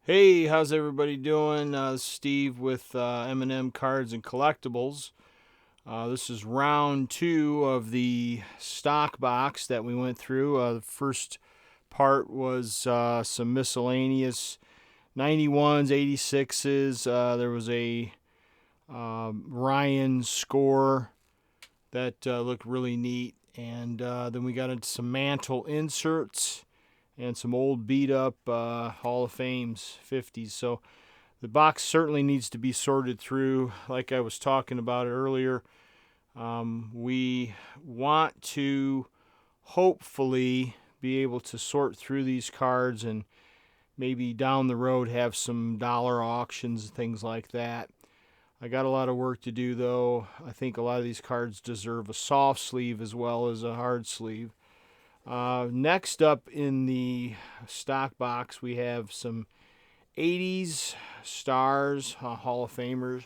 Hey, how's everybody doing? Steve with M&M Cards and Collectibles. This is round two of the stock box that we went through. The first part was some miscellaneous 91s, 86s. There was a Ryan score that looked really neat. And then we got into some mantle inserts and some old beat up Hall of Fames 50s. So the box certainly needs to be sorted through, like I was talking about earlier. We want to hopefully be able to sort through these cards and maybe down the road have some dollar auctions, things like that. I got a lot of work to do though. I think a lot of these cards deserve a soft sleeve as well as a hard sleeve. Next up in the stock box, we have some 80s stars, Hall of Famers.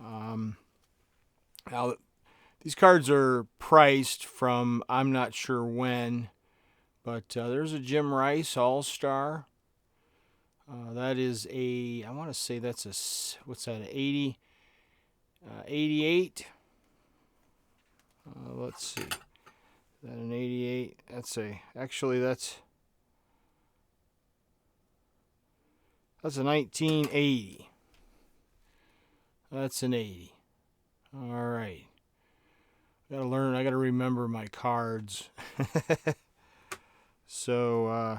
Now, these cards are priced from I'm not sure when, but there's a Jim Rice All Star. That is I want to say that's what's that, an 80, 88? Let's see. Is that an 88? Actually, that's a 1980. That's an 80. All right. I gotta remember my cards. So,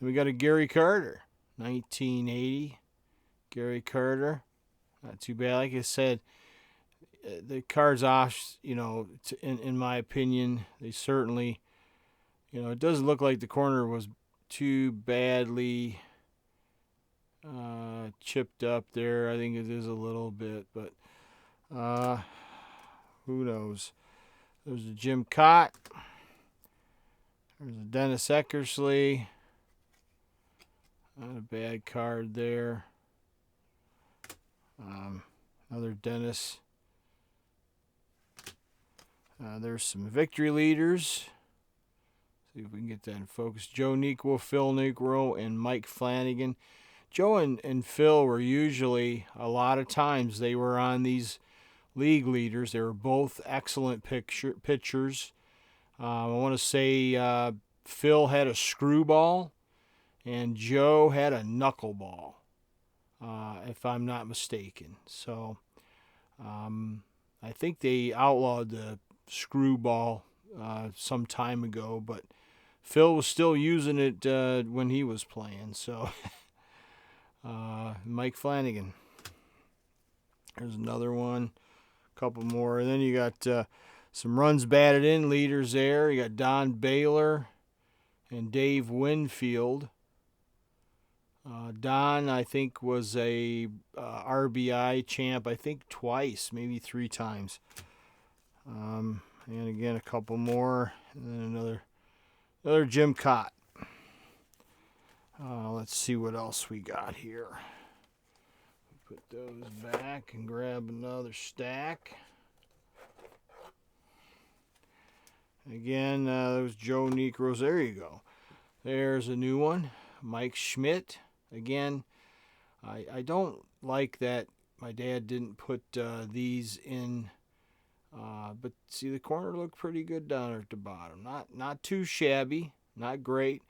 we got a Gary Carter, 1980. Gary Carter. Not too bad. Like I said, the cards off, in my opinion, they certainly, it doesn't look like the corner was too badly chipped up there. I think it is a little bit, but who knows? There's a Jim Cott. There's a Dennis Eckersley. Not a bad card there. Another Dennis. There's some victory leaders. See if we can get that in focus. Joe Negro, Phil Negro, and Mike Flanagan. Joe and Phil were usually, a lot of times, they were on these league leaders. They were both excellent pitchers. I want to say Phil had a screwball and Joe had a knuckleball, if I'm not mistaken. So I think they outlawed the screwball some time ago, but Phil was still using it when he was playing. So Mike Flanagan. There's another one. A couple more. And then you got some runs batted in leaders there. You got Don Baylor and Dave Winfield. Don, I think, was a RBI champ, I think twice, maybe three times. And again, a couple more. And then another Jim Cott. Let's see what else we got here. Put those back and grab another stack. Again, those Joe Negros. There you go. There's a new one. Mike Schmidt. Again, I don't like that my dad didn't put these in. But see, the corner looked pretty good down at the bottom. Not too shabby. Not great.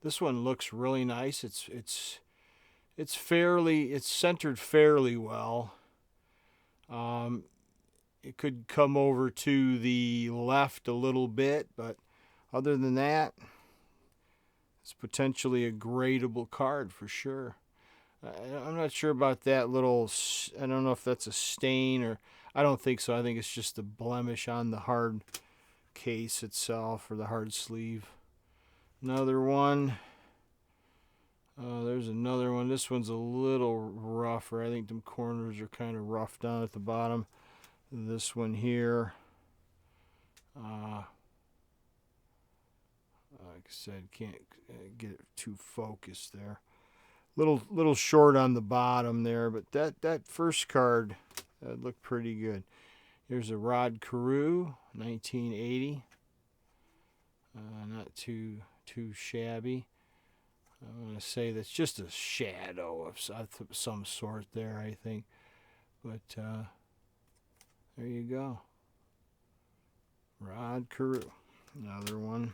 This one looks really nice. It's centered fairly well. It could come over to the left a little bit, but other than that, it's potentially a gradable card for sure. I'm not sure about that little, I don't know if that's a stain or, I don't think so. I think it's just a blemish on the hard case itself or the hard sleeve. Another one. There's another one. This one's a little rougher. I think them corners are kind of rough down at the bottom. This one here. Like I said, can't get it too focused there. Little short on the bottom there, but that first card looked pretty good. Here's a Rod Carew, 1980. Not too shabby. I'm going to say that's just a shadow of some sort there, I think. But there you go. Rod Carew. Another one.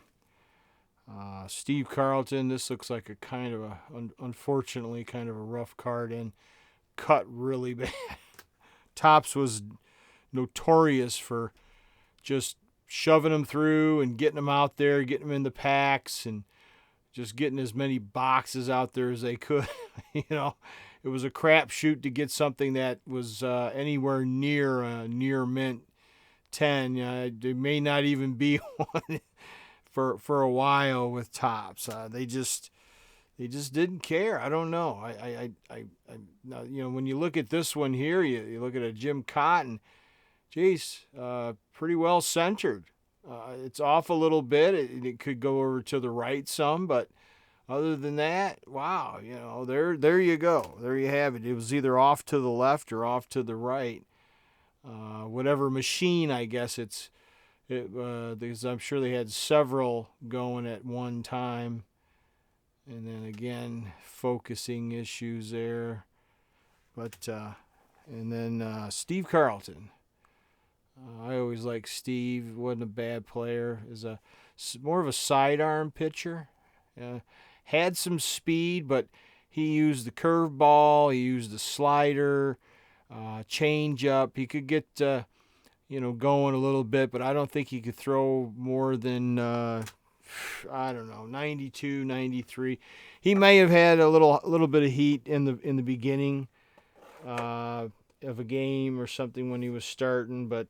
Steve Carlton. This looks like a kind of a, unfortunately, kind of a rough card and cut really bad. Topps was notorious for just shoving them through and getting them out there, getting them in the packs, and just getting as many boxes out there as they could. It was a crapshoot to get something that was anywhere near mint 10. There may not even be one for a while with Topps. They just didn't care. I don't know. When you look at this one here, you look at a Jim Cotton. Geez, pretty well centered. It's off a little bit. It could go over to the right some, but other than that, wow, there you go. There you have it. It was either off to the left or off to the right. Whatever machine, I guess because I'm sure they had several going at one time. And then again, focusing issues there. But and then Steve Carlton. I always liked Steve. Wasn't a bad player. Is more of a sidearm pitcher. Had some speed, but he used the curveball. He used the slider, change up. He could get going a little bit, but I don't think he could throw more than 92, 93. He may have had a little bit of heat in the beginning of a game or something when he was starting, but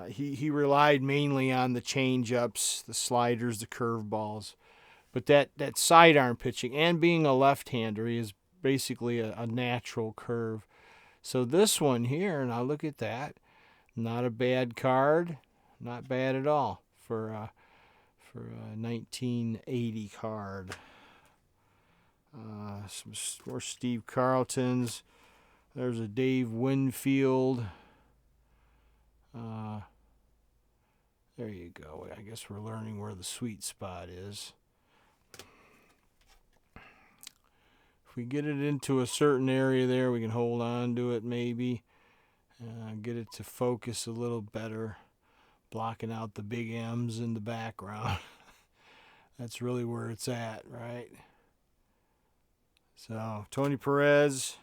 he relied mainly on the change-ups, the sliders, the curveballs. But that sidearm pitching and being a left-hander, he is basically a natural curve. So this one here, now look at that. Not a bad card. Not bad at all for a 1980 card. Some more Steve Carltons. There's a Dave Winfield. There you go. I guess we're learning where the sweet spot is. If we get it into a certain area there, we can hold on to it maybe. Get it to focus a little better. Blocking out the big M's in the background. That's really where it's at, right? So, Tony Perez.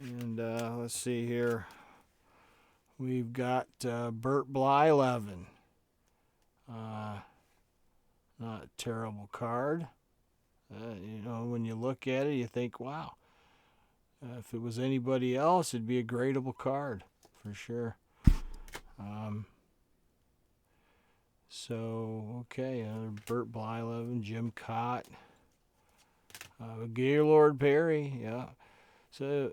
And let's see here. We've got Bert Bly 11. Not a terrible card. When you look at it, you think, wow. If it was anybody else, it'd be a gradable card for sure. Okay, Bert Bly 11, Jim Cott, Gaylord Perry, yeah. So,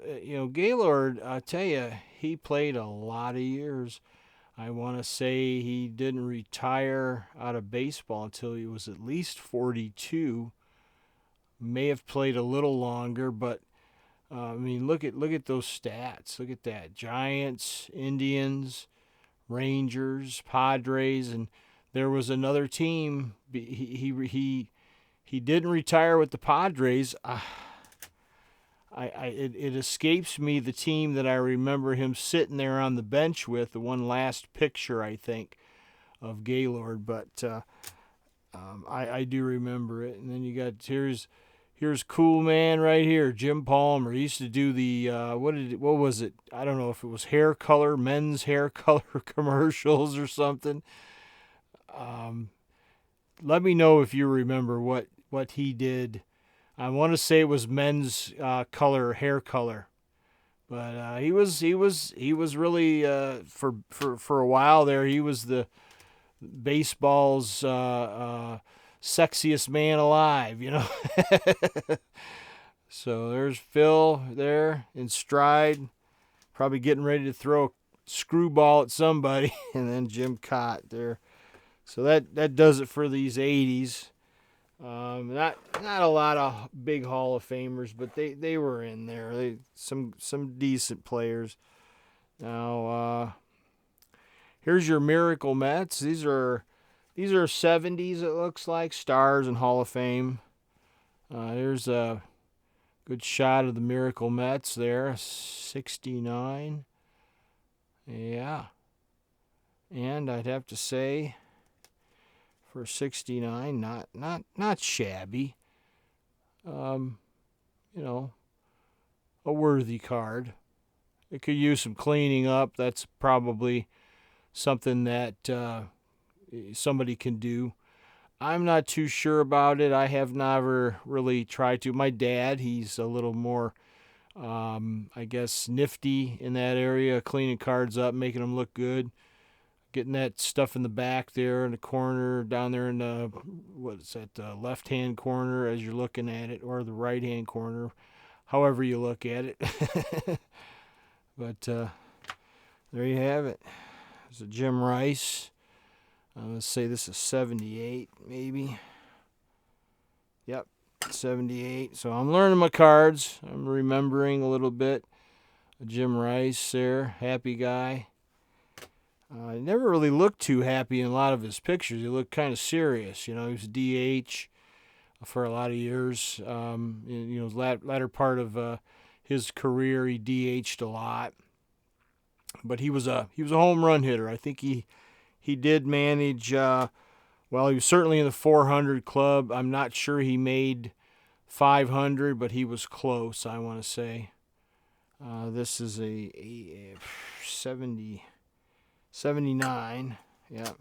Gaylord, I tell you, he played a lot of years. I want to say he didn't retire out of baseball until he was at least 42. May have played a little longer, but look at those stats. Look at that: Giants, Indians, Rangers, Padres, and there was another team. He didn't retire with the Padres. It escapes me the team that I remember him sitting there on the bench with. The one last picture, I think, of Gaylord, but I do remember it. And then you got here's cool man right here, Jim Palmer. He used to do the what was it? I don't know if it was men's hair color commercials or something. Let me know if you remember what he did. I want to say it was men's hair color, but he was really for a while there. He was the baseball's sexiest man alive, So there's Phil there in stride, probably getting ready to throw a screwball at somebody, and then Jim Cott there. So that does it for these 80s. Not a lot of big Hall of Famers, but they were in there. Some decent players. Now here's your Miracle Mets. These are 70s. It looks like Stars and Hall of Fame. There's a good shot of the Miracle Mets there, 69. Yeah. And I'd have to say, for 69, not shabby. You know, a worthy card. It could use some cleaning up. That's probably something that somebody can do. I'm not too sure about it. I have never really tried to. My dad, he's a little more, I guess, nifty in that area, cleaning cards up, making them look good. Getting that stuff in the back there in the corner, down there in the, what is that, the left-hand corner as you're looking at it, or the right-hand corner, however you look at it. But there you have it. There's a Jim Rice. Let's say this is 78, maybe. Yep, 78. So I'm learning my cards. I'm remembering a little bit. Jim Rice there, happy guy. He never really looked too happy in a lot of his pictures. He looked kind of serious. You know, he was DH for a lot of years. Latter part of his career, he DH'd a lot. But he was a home run hitter. I think he did manage. He was certainly in the 400 club. I'm not sure he made 500, but he was close, I want to say. This is a 79. Yep.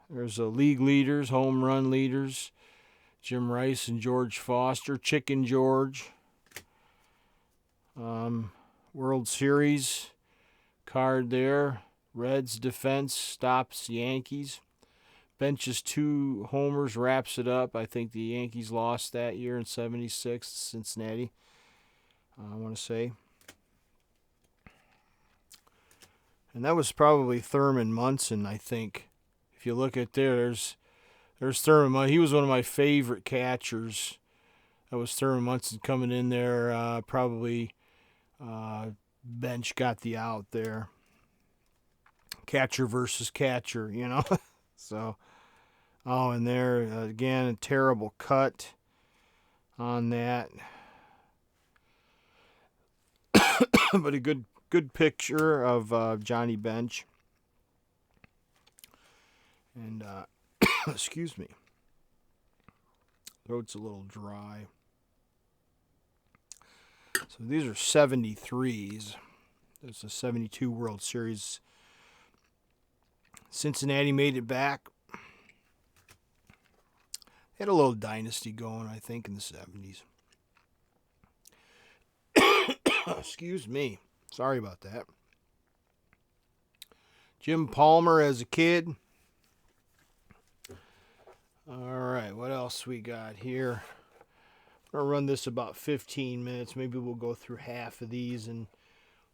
There's a league leaders, home run leaders. Jim Rice and George Foster. Chicken George. World Series card there. Reds defense stops Yankees. Benches 2 homers, wraps it up. I think the Yankees lost that year in 76 to Cincinnati, I want to say. And that was probably Thurman Munson, I think. If you look at there's Thurman Munson. He was one of my favorite catchers. That was Thurman Munson coming in there. Probably bench got the out there. Catcher versus catcher, you know. So, and there, again, a terrible cut on that. But a good picture of Johnny Bench. And, excuse me. Throat's a little dry. So these are 73s. There's a 72 World Series. Cincinnati made it back. They had a little dynasty going, I think, in the 70s. Excuse me. Sorry about that. Jim Palmer as a kid. All right, what else we got here? I'm going to run this about 15 minutes. Maybe we'll go through half of these, and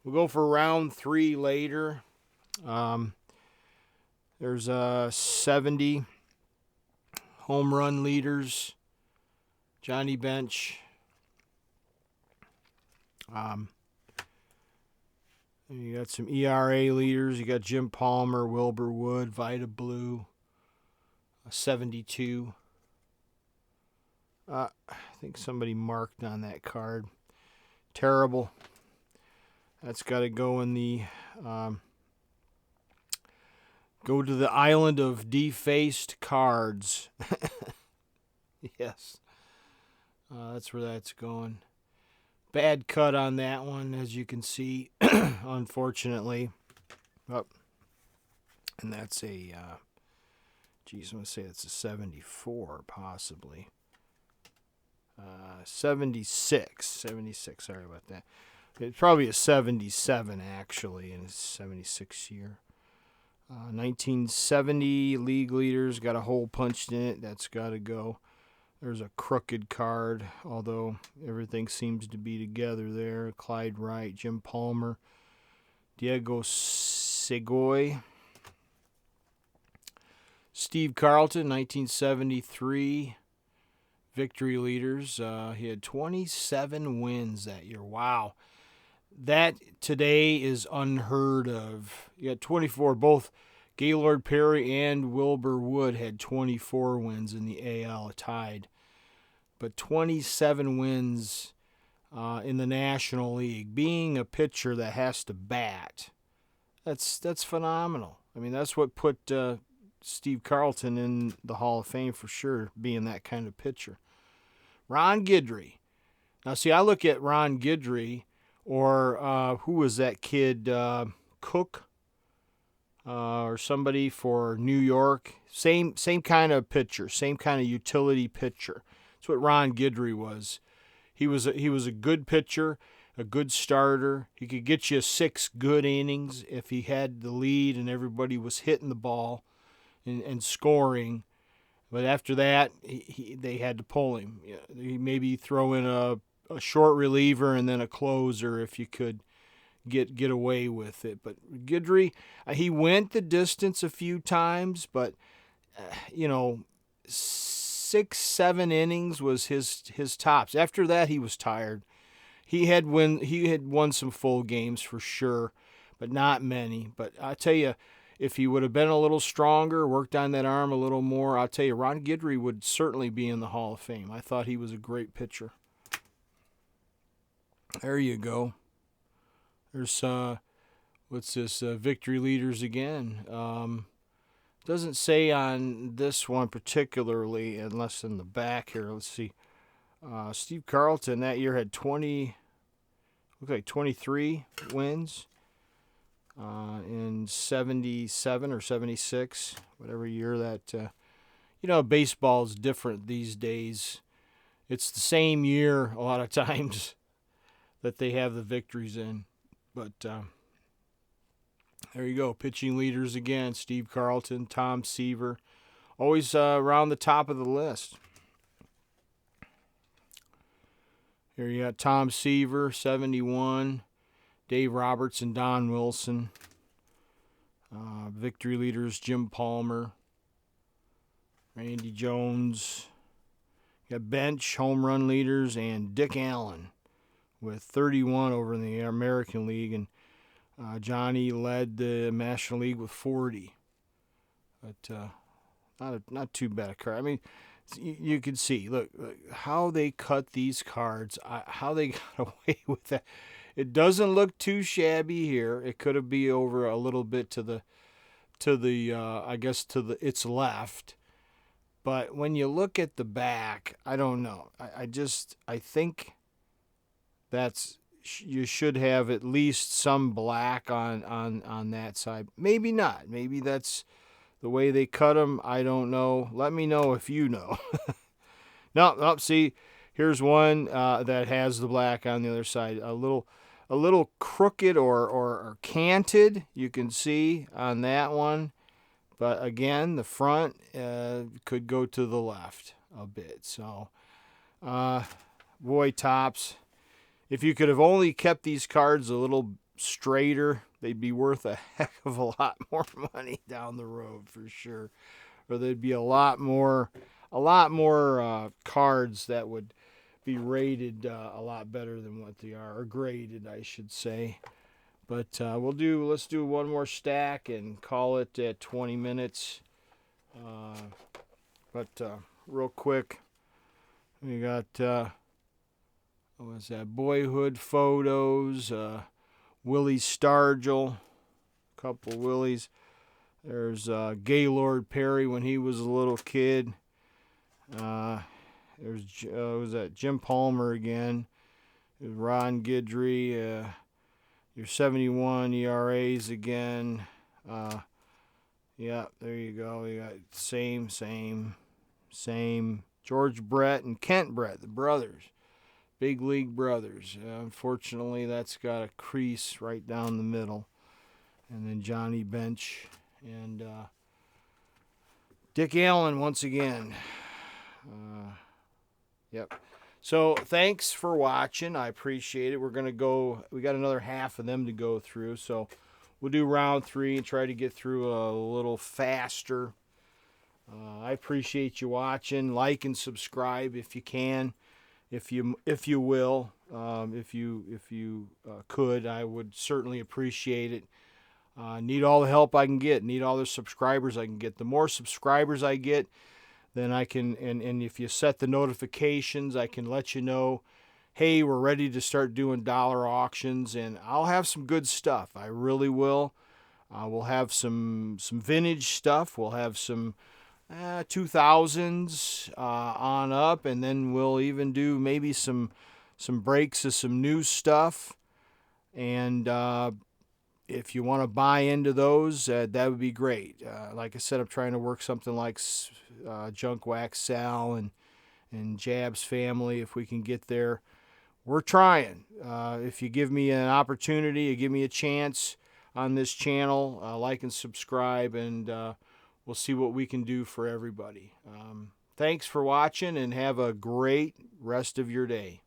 we'll go for round 3 later. There's 70 home run leaders. Johnny Bench. You got some ERA leaders. You got Jim Palmer, Wilbur Wood, Vida Blue. 72. I think somebody marked on that card. Terrible. That's got to go in the go to the island of defaced cards. Yes. That's where that's going. Bad cut on that one, as you can see, unfortunately. Oh, and that's a, I'm going to say it's a 74, possibly. 76, sorry about that. It's probably a 77, actually, in his 76 year. 1970 league leaders, got a hole punched in it. That's got to go. There's a crooked card, although everything seems to be together there. Clyde Wright, Jim Palmer, Diego Segoy, Steve Carlton, 1973 victory leaders. He had 27 wins that year. Wow. That today is unheard of. You had 24. Both Gaylord Perry and Wilbur Wood had 24 wins in the AL, tied. but 27 wins in the National League. Being a pitcher that has to bat, that's phenomenal. I mean, that's what put Steve Carlton in the Hall of Fame for sure, being that kind of pitcher. Ron Guidry. Now, see, I look at Ron Guidry, or who was that kid, Cook, or somebody for New York. Same kind of pitcher, same kind of utility pitcher. That's what Ron Guidry was. He was a good pitcher, a good starter. He could get you 6 good innings if he had the lead and everybody was hitting the ball and scoring. But after that, they had to pull him. He maybe throw in a short reliever and then a closer if you could get away with it. But Guidry, he went the distance a few times, but 6-7 innings was his tops. After that, he was tired. He had won some full games for sure, but not many. But I tell you, if he would have been a little stronger, worked on that arm a little more, I'll tell you, Ron Guidry would certainly be in the Hall of Fame. I thought he was a great pitcher. There you go. There's what's this? Victory leaders again. Doesn't say on this one particularly, unless in the back here. Let's see. Steve Carlton that year had 23 wins in 77 or 76, whatever year that. Baseball's different these days. It's the same year a lot of times that they have the victories in. But there you go. Pitching leaders again. Steve Carlton, Tom Seaver. Always around the top of the list. Here you got Tom Seaver, 71. Dave Roberts and Don Wilson. Victory leaders, Jim Palmer. Randy Jones. You got bench home run leaders and Dick Allen with 31 over in the American League, and Johnny led the National League with 40. But not too bad a card. I mean, you can see, look how they cut these cards, how they got away with that. It doesn't look too shabby here. It could have been over a little bit to the its left. But when you look at the back, I don't know. I think you should have at least some black on that side. Maybe not. Maybe that's the way they cut them. I don't know. Let me know if you know. No, see, here's one that has the black on the other side. A little crooked or canted, you can see on that one. But again, the front could go to the left a bit. So, boy, Topps, if you could have only kept these cards a little straighter, they'd be worth a heck of a lot more money down the road for sure. Or there'd be a lot more cards that would be rated a lot better than what they are, or graded, I should say. But let's do one more stack and call it at 20 minutes. Real quick, we got what was that? Boyhood photos. Willie Stargell, a couple Willies. There's Gaylord Perry when he was a little kid. There's was that Jim Palmer again. There's Ron Guidry. Your 71 ERAs again. Yeah, there you go. You got same. George Brett and Kent Brett, the brothers. Big league brothers. Unfortunately, that's got a crease right down the middle. And then Johnny Bench and Dick Allen once again. Yep. So thanks for watching. I appreciate it. We got another half of them to go through. So we'll do round 3 and try to get through a little faster. I appreciate you watching. Like and subscribe if you can. If you will. If you could, I would certainly appreciate it. Need all the help I can get. Need all the subscribers I can get. The more subscribers I get, then I can, and if you set the notifications, I can let you know, hey, we're ready to start doing dollar auctions, and I'll have some good stuff. I really will. We'll have some vintage stuff. We'll have some 2000s on up, and then we'll even do maybe some breaks of some new stuff. And if you want to buy into those, that would be great. Like I said, I'm trying to work something like Junk Wax Sal and Jab's Family. If we can get there, we're trying. If you give me an opportunity, you give me a chance on this channel, like and subscribe, and we'll see what we can do for everybody. Thanks for watching, and have a great rest of your day.